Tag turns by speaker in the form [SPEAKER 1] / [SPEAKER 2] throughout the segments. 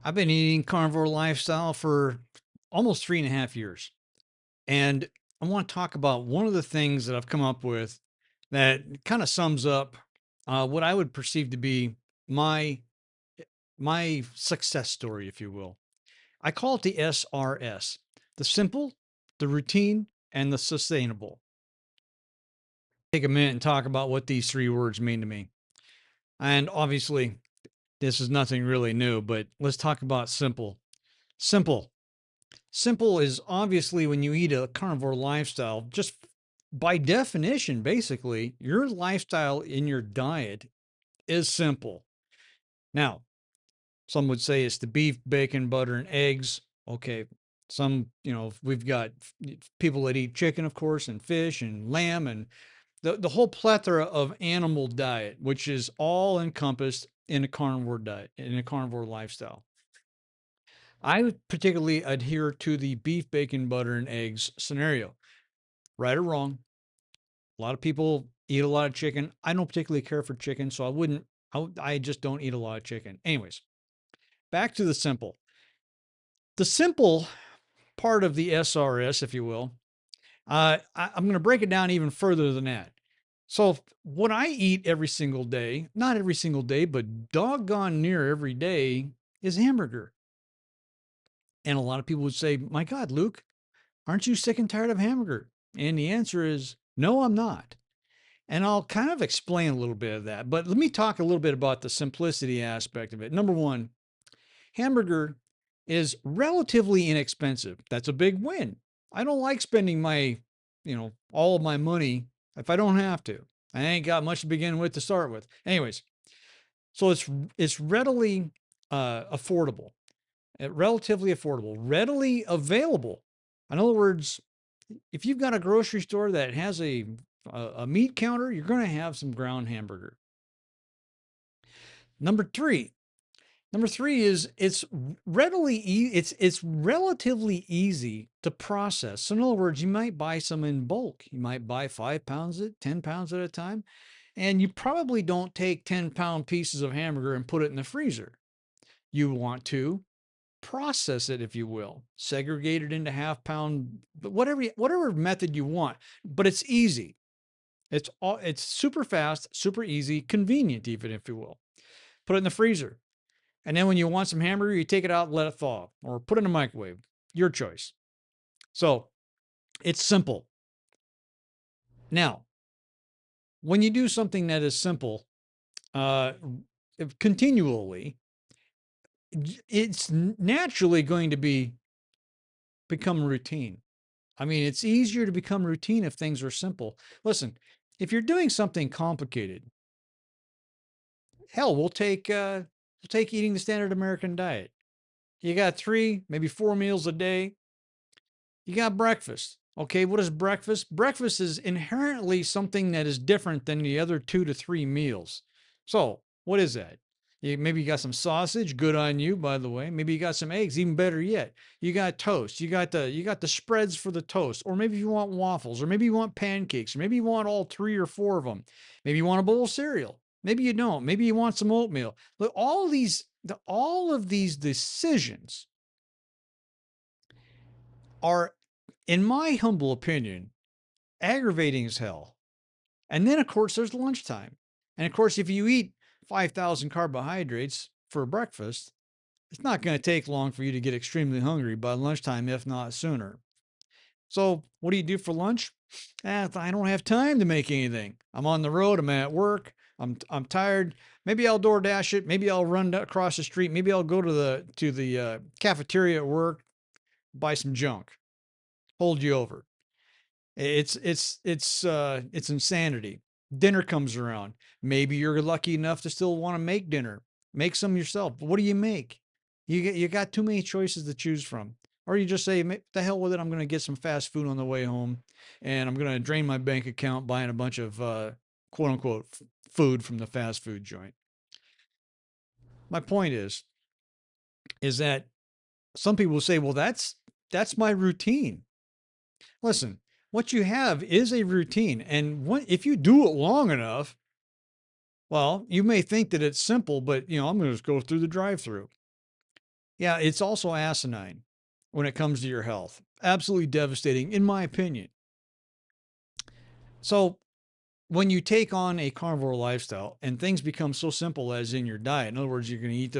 [SPEAKER 1] I've been eating carnivore lifestyle for almost 3.5 years. And I want to talk about one of the things that I've come up with that kind of sums up what I would perceive to be my my success story, if you will. I call it the SRS: the simple, the routine, and the sustainable. Take a minute and talk about what these three words mean to me. And obviously, this is nothing really new, but let's talk about simple. Simple. Simple is obviously when you eat a carnivore lifestyle, just by definition, basically, your lifestyle in your diet is simple. Now, some would say it's the beef, bacon, butter, and eggs. Okay. We've got people that eat chicken, of course, and fish and lamb and the whole plethora of animal diet, which is all encompassed in a carnivore diet, in a carnivore lifestyle. I would particularly adhere to the beef, bacon, butter, and eggs scenario. Right or wrong, a lot of people eat a lot of chicken. I don't particularly care for chicken, so I wouldn't, I just don't eat a lot of chicken. Anyways, back to the simple. The simple part of the SRS, if you will, I'm going to break it down even further than that. So, what I eat every single day, not every single day, but doggone near every day, is hamburger. And a lot of people would say, "My God, Luke, aren't you sick and tired of hamburger?" And the answer is, no, I'm not. And I'll kind of explain a little bit of that. But let me talk a little bit about the simplicity aspect of it. Number one, hamburger is relatively inexpensive. That's a big win. I don't like spending all of my money if I don't have to. I ain't got much to begin with to start with. Anyways, so it's readily affordable, relatively affordable, readily available. In other words, if you've got a grocery store that has a meat counter, you're going to have some ground hamburger. Number three, Number three is it's relatively easy to process. So in other words, you might buy some in bulk. You might buy 5 pounds at 10 pounds at a time, and you probably don't take 10-pound pieces of hamburger and put it in the freezer. You want to process it, if you will, segregate it into half pound, but whatever method you want. But it's easy. It's super fast, super easy, convenient, even if you will. Put it in the freezer. And then when you want some hamburger, you take it out and let it thaw or put it in a microwave. Your choice. So it's simple. Now, when you do something that is simple uh, continually, it's naturally going to become routine. I mean, it's easier to become routine if things are simple. Listen, if you're doing something complicated, hell, we'll take eating the standard American diet. You got 3, maybe 4 meals a day. You got breakfast. Okay, what is breakfast? Breakfast is inherently something that is different than the other 2 to 3 meals. So, what is that? Maybe you got some sausage, good on you, by the way. Maybe you got some eggs, even better yet. You got toast. You got the spreads for the toast, or maybe you want waffles, or maybe you want pancakes, or maybe you want all 3 or 4 of them. Maybe you want a bowl of cereal. Maybe you don't. Maybe you want some oatmeal. Look, all of these decisions are, in my humble opinion, aggravating as hell. And then, of course, there's lunchtime. And of course, if you eat 5,000 carbohydrates for breakfast, it's not going to take long for you to get extremely hungry by lunchtime, if not sooner. So, what do you do for lunch? I don't have time to make anything. I'm on the road. I'm at work. I'm tired. Maybe I'll DoorDash it. Maybe I'll run across the street. Maybe I'll go to the cafeteria at work, buy some junk, hold you over. It's insanity. Dinner comes around. Maybe you're lucky enough to still want to make dinner. Make some yourself. But what do you make? You got too many choices to choose from. Or you just say, the hell with it. I'm going to get some fast food on the way home, and I'm going to drain my bank account buying a bunch of quote unquote food from the fast food joint. My point is that some people will say, well, that's my routine. Listen, what you have is a routine. And if you do it long enough, well, you may think that it's simple, but I'm going to just go through the drive through. Yeah, it's also asinine when it comes to your health. Absolutely devastating, in my opinion. So, when you take on a carnivore lifestyle and things become so simple as in your diet, in other words, you're going to eat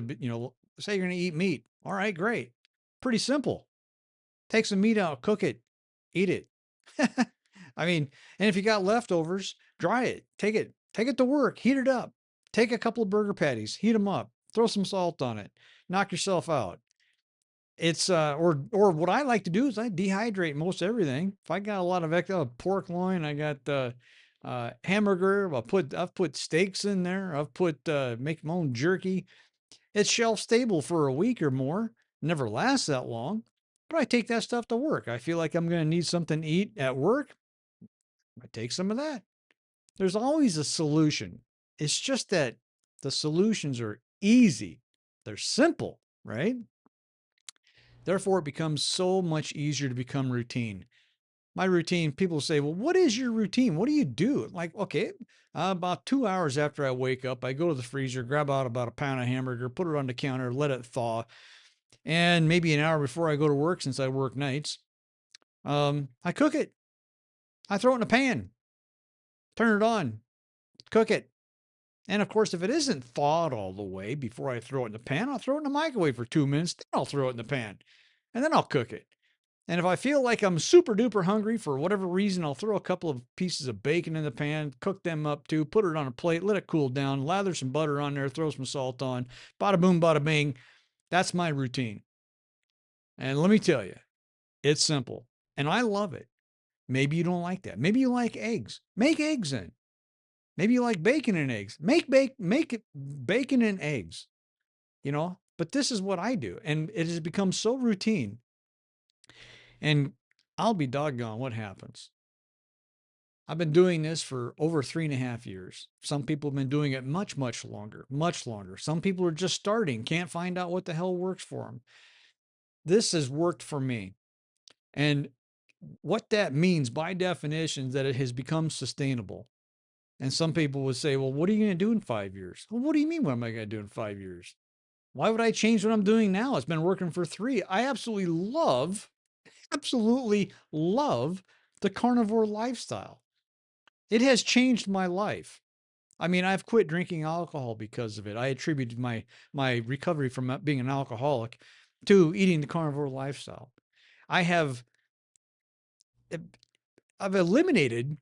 [SPEAKER 1] say you're going to eat meat. All right, great. Pretty simple. Take some meat out, cook it, eat it. I mean, and if you got leftovers, dry it, take it to work, heat it up, take a couple of burger patties, heat them up, throw some salt on it, knock yourself out. It's or what I like to do is I dehydrate most everything. If I got a lot of extra pork loin, I got hamburger. I've put steaks in there. I've put make my own jerky. It's shelf stable for a week or more. Never lasts that long, but I take that stuff to work. I feel like I'm going to need something to eat at work. I take some of that. There's always a solution. It's just that the solutions are easy. They're simple, right? Therefore, it becomes so much easier to become routine. My routine, people say, well, what is your routine? What do you do? Like, okay, about 2 hours after I wake up, I go to the freezer, grab out about a pound of hamburger, put it on the counter, let it thaw. And maybe an hour before I go to work, since I work nights, I cook it. I throw it in a pan, turn it on, cook it. And of course, if it isn't thawed all the way before I throw it in the pan, I'll throw it in the microwave for 2 minutes. Then I'll throw it in the pan and then I'll cook it. And if I feel like I'm super duper hungry for whatever reason, I'll throw a couple of pieces of bacon in the pan, cook them up too, put it on a plate, let it cool down, lather some butter on there, throw some salt on, bada boom, bada bing. That's my routine. And let me tell you, it's simple and I love it. Maybe you don't like that. Maybe you like eggs. Make eggs in. Maybe you like bacon and eggs. Make it bacon and eggs, But this is what I do. And it has become so routine. And I'll be doggone what happens. I've been doing this for over 3.5 years. Some people have been doing it much, much longer, much longer. Some people are just starting, can't find out what the hell works for them. This has worked for me. And what that means by definition is that it has become sustainable. And some people would say, well, what are you going to do in 5 years? Well, what do you mean, what am I going to do in 5 years? Why would I change what I'm doing now? It's been working for 3. I absolutely love the carnivore lifestyle. It has changed my life. I mean, I've quit drinking alcohol because of it. I attributed my recovery from being an alcoholic to eating the carnivore lifestyle. I have eh, I've eliminated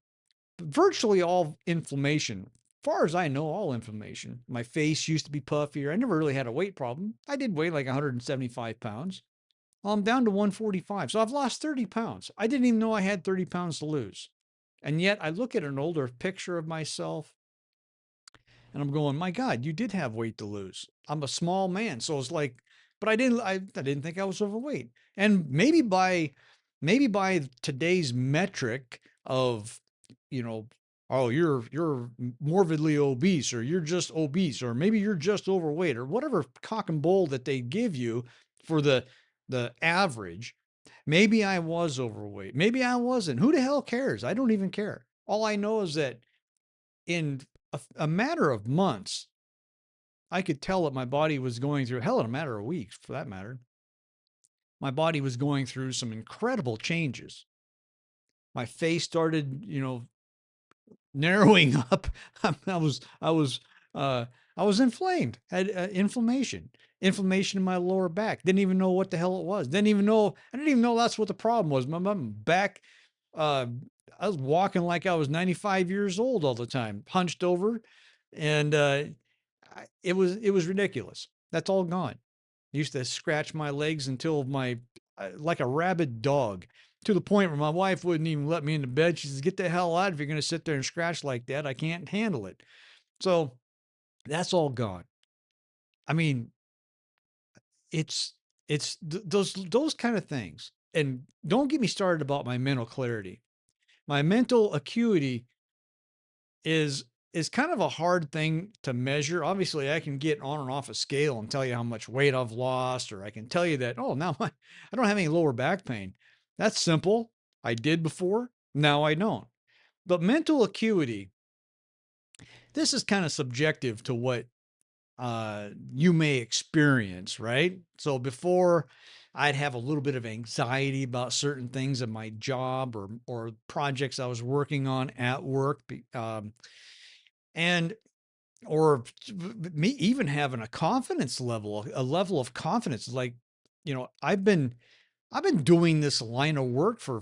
[SPEAKER 1] virtually all inflammation. As far as I know, all inflammation. My face used to be puffier. I never really had a weight problem. I did weigh like 175 pounds. I'm down to 145. So I've lost 30 pounds. I didn't even know I had 30 pounds to lose. And yet I look at an older picture of myself and I'm going, my God, you did have weight to lose. I'm a small man. So it's like, but I didn't think I was overweight. And maybe by today's metric of, you know, oh, you're morbidly obese, or you're just obese, or maybe you're just overweight, or whatever cock and bull that they give you for the average. Maybe I was overweight. Maybe I wasn't. Who the hell cares? I don't even care. All I know is that in a matter of months, I could tell that my body was going through, hell, in a matter of weeks for that matter, my body was going through some incredible changes. My face started, narrowing up. I was, I was, I was inflamed, had inflammation in my lower back. Didn't even know what the hell it was. I didn't even know that's what the problem was. My back, uh, I was walking like I was 95 years old all the time, hunched over, and it was ridiculous. That's all gone. Used to scratch my legs until like a rabid dog, to the point where my wife wouldn't even let me into bed. She says, "Get the hell out if you're going to sit there and scratch like that. I can't handle it." So that's all gone. I mean, it's those kind of things. And don't get me started about my mental clarity. My mental acuity is is kind of a hard thing to measure. Obviously, I can get on and off a scale and tell you how much weight I've lost, or I can tell you that, oh, now I don't have any lower back pain. That's simple. I did before. Now I don't. But mental acuity, this is kind of subjective to what you may experience, right? So before, I'd have a little bit of anxiety about certain things in my job or projects I was working on at work, and or me even having a confidence level, a level of confidence, like, I've been doing this line of work for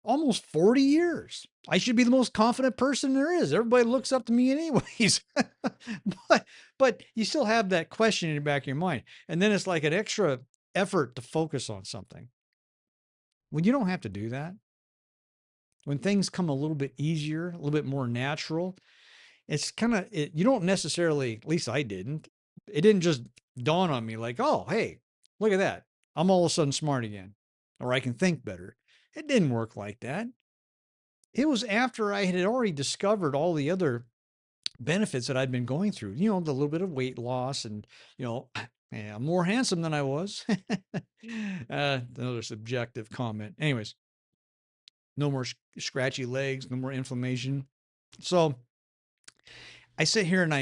[SPEAKER 1] almost 40 years. I should be the most confident person there is. Everybody looks up to me anyways. but but you still have that question in the back of your mind. And then it's like an extra effort to focus on something. When you don't have to do that, when things come a little bit easier, a little bit more natural, it's kind of you don't necessarily, at least I didn't. It didn't just dawn on me like, "Oh, hey, look at that. I'm all of a sudden smart again, or I can think better." It didn't work like that. It was after I had already discovered all the other benefits that I'd been going through. The little bit of weight loss, and yeah, I'm more handsome than I was. Another subjective comment. Anyways, no more scratchy legs, no more inflammation. So I sit here and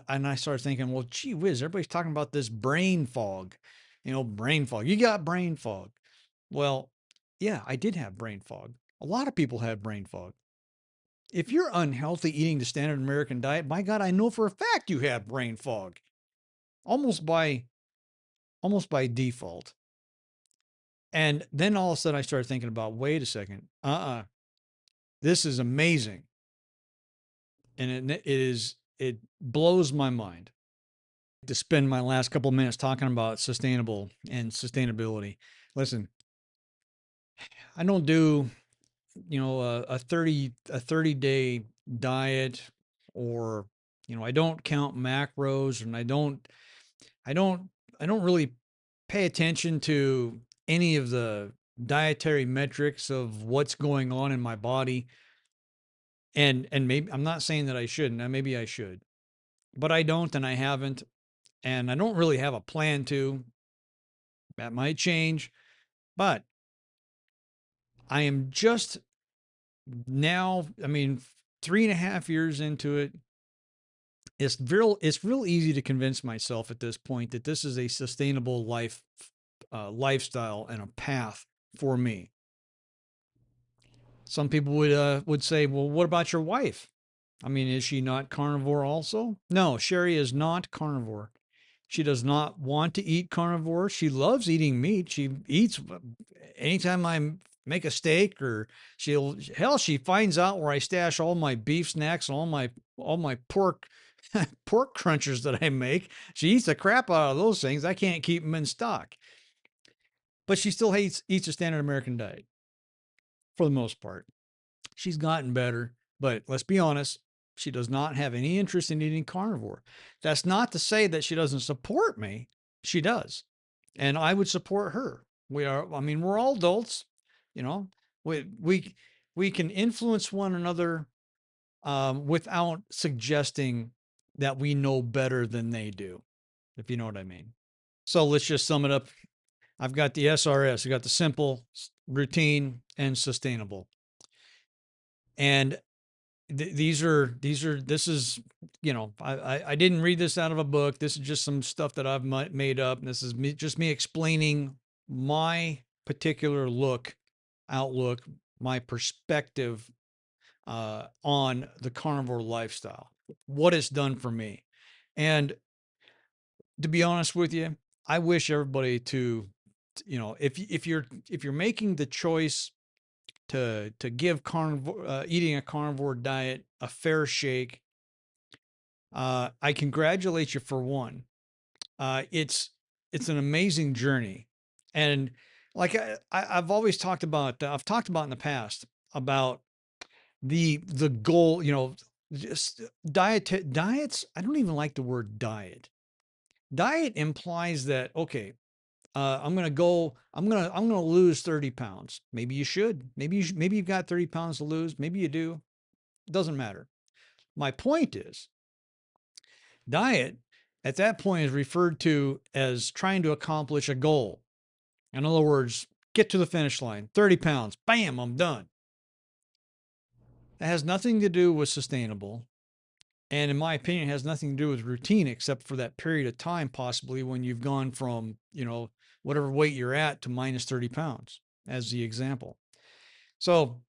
[SPEAKER 1] I start thinking, well, gee whiz, everybody's talking about this brain fog. Brain fog. You got brain fog. Well, yeah, I did have brain fog. A lot of people have brain fog. If you're unhealthy eating the standard American diet, my God, I know for a fact you have brain fog. Almost by almost by default. And then all of a sudden I started thinking about, wait a second. This is amazing. And it blows my mind to spend my last couple of minutes talking about sustainable and sustainability. Listen, I don't do, a 30 day diet, or I don't count macros, and I don't I don't really pay attention to any of the dietary metrics of what's going on in my body. And maybe I'm not saying that I shouldn't, and maybe I should, but I don't, and I haven't, and I don't really have a plan to. That might change, but I am just now, I mean, 3.5 years into it. It's real easy to convince myself at this point that this is a sustainable lifestyle and a path for me. Some people would say, well, what about your wife? I mean, is she not carnivore also? No, Sherry is not carnivore. She does not want to eat carnivore. She loves eating meat. She eats anytime I make a steak, or she finds out where I stash all my beef snacks and all my pork crunchers that I make. She eats the crap out of those things. I can't keep them in stock. But she still eats a standard American diet for the most part. She's gotten better, but let's be honest, she does not have any interest in eating carnivore. That's not to say that she doesn't support me. She does. And I would support her. I mean, we're all adults, you know. We can influence one another, without suggesting that we know better than they do, if you know what I mean. So let's just sum it up. I've got the SRS. I got the simple, routine, and sustainable. And this is, I didn't read this out of a book. This is just some stuff that I've made up. And this is just me explaining my particular outlook, my perspective, on the carnivore lifestyle, what it's done for me. And to be honest with you, I wish everybody to, if you're making the choice to give carnivore eating a carnivore diet a fair shake, I congratulate you for one. It's an amazing journey, and like I've always talked about, I've talked about in the past about the goal. Just diets. I don't even like the word diet. Diet implies that, okay, I'm gonna lose 30 pounds. Maybe you should. Maybe you've got 30 pounds to lose. Maybe you do. It doesn't matter. My point is, diet at that point is referred to as trying to accomplish a goal. In other words, get to the finish line, 30 pounds, bam, I'm done. That has nothing to do with sustainable. And in my opinion, it has nothing to do with routine except for that period of time, possibly when you've gone from, whatever weight you're at to minus 30 pounds, as the example. So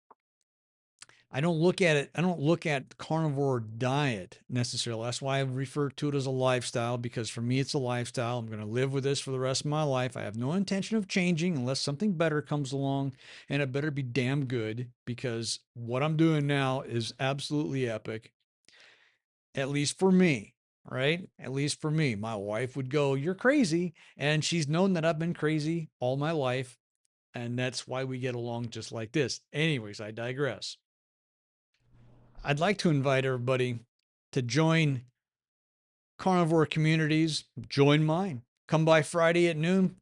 [SPEAKER 1] I don't look at carnivore diet necessarily. That's why I refer to it as a lifestyle, because for me, it's a lifestyle. I'm going to live with this for the rest of my life. I have no intention of changing unless something better comes along, and it better be damn good, because what I'm doing now is absolutely epic, at least for me. Right? At least for me. My wife would go, "You're crazy." And she's known that I've been crazy all my life. And that's why we get along just like this. Anyways, I digress. I'd like to invite everybody to join carnivore communities, join mine. Come by Friday at noon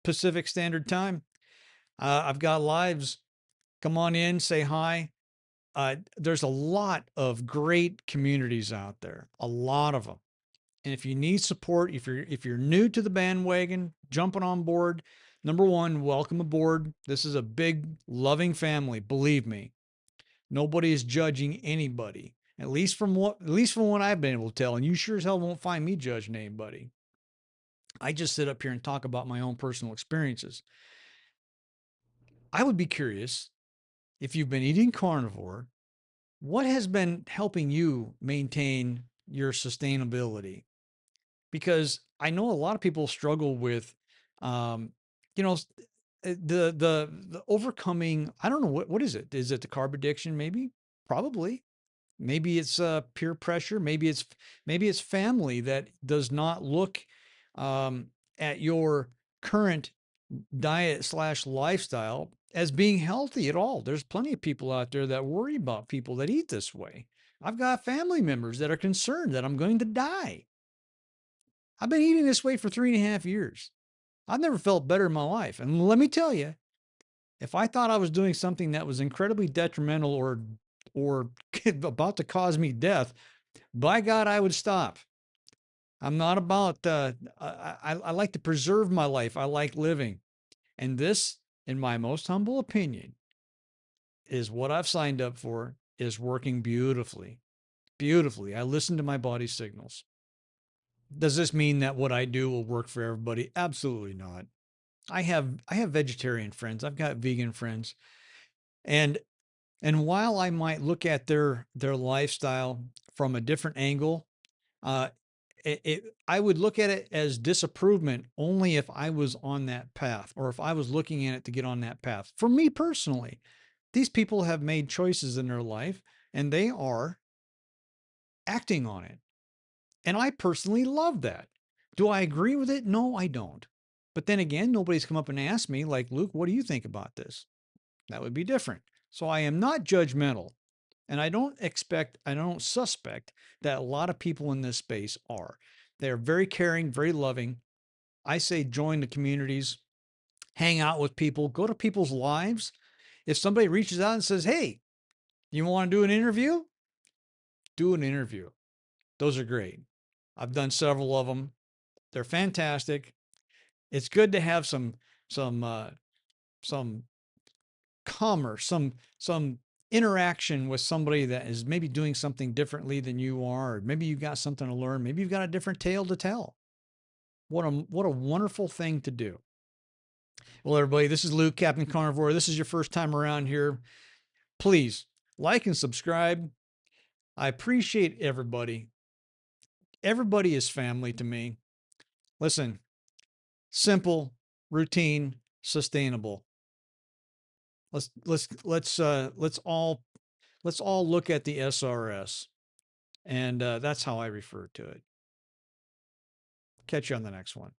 [SPEAKER 1] Pacific Standard Time. I've got lives. Come on in, say hi. There's a lot of great communities out there, a lot of them. And if you need support, if you're new to the bandwagon, jumping on board, number one, welcome aboard. This is a big, loving family. Believe me, nobody is judging anybody. At least from what I've been able to tell, and you sure as hell won't find me judging anybody. I just sit up here and talk about my own personal experiences. I would be curious, if you've been eating carnivore, what has been helping you maintain your sustainability? Because I know a lot of people struggle with, um, you know, the overcoming. I don't know what is it? Is it the carb addiction? Maybe, probably. Maybe it's peer pressure. Maybe it's family that does not look um, at your current diet slash lifestyle as being healthy at all. There's plenty of people out there that worry about people that eat this way. I've got family members that are concerned that I'm going to die. I've been eating this way for 3.5 years. I've never felt better in my life. And let me tell you, if I thought I was doing something that was incredibly detrimental or about to cause me death, by God, I would stop. I'm not about. I like to preserve my life. I like living, and this, in my most humble opinion, is what I've signed up for. Is working beautifully, beautifully. I listen to my body's signals. Does this mean that what I do will work for everybody? Absolutely not. I have vegetarian friends. I've got vegan friends, and while I might look at their lifestyle from a different angle, uh, I would look at it as disapproval only if I was on that path, or if I was looking at it to get on that path. For me personally, these people have made choices in their life, and they are acting on it. And I personally love that. Do I agree with it? No, I don't. But then again, nobody's come up and asked me, like, Luke, what do you think about this? That would be different. So I am not judgmental. And I don't suspect that a lot of people in this space are. They're very caring, very loving. I say join the communities, hang out with people, go to people's lives. If somebody reaches out and says, "Hey, you want to do an interview?" Do an interview. Those are great. I've done several of them. They're fantastic. It's good to have some some commerce, some interaction with somebody that is maybe doing something differently than you are, or maybe you've got something to learn, maybe you've got a different tale to tell. What a wonderful thing to do. Well, everybody, this is Luke, Captain Carnivore. This is your first time around here. Please like and subscribe. I appreciate everybody. Everybody is family to me. Listen, simple, routine, sustainable. Let's all look at the SRS, and that's how I refer to it. Catch you on the next one.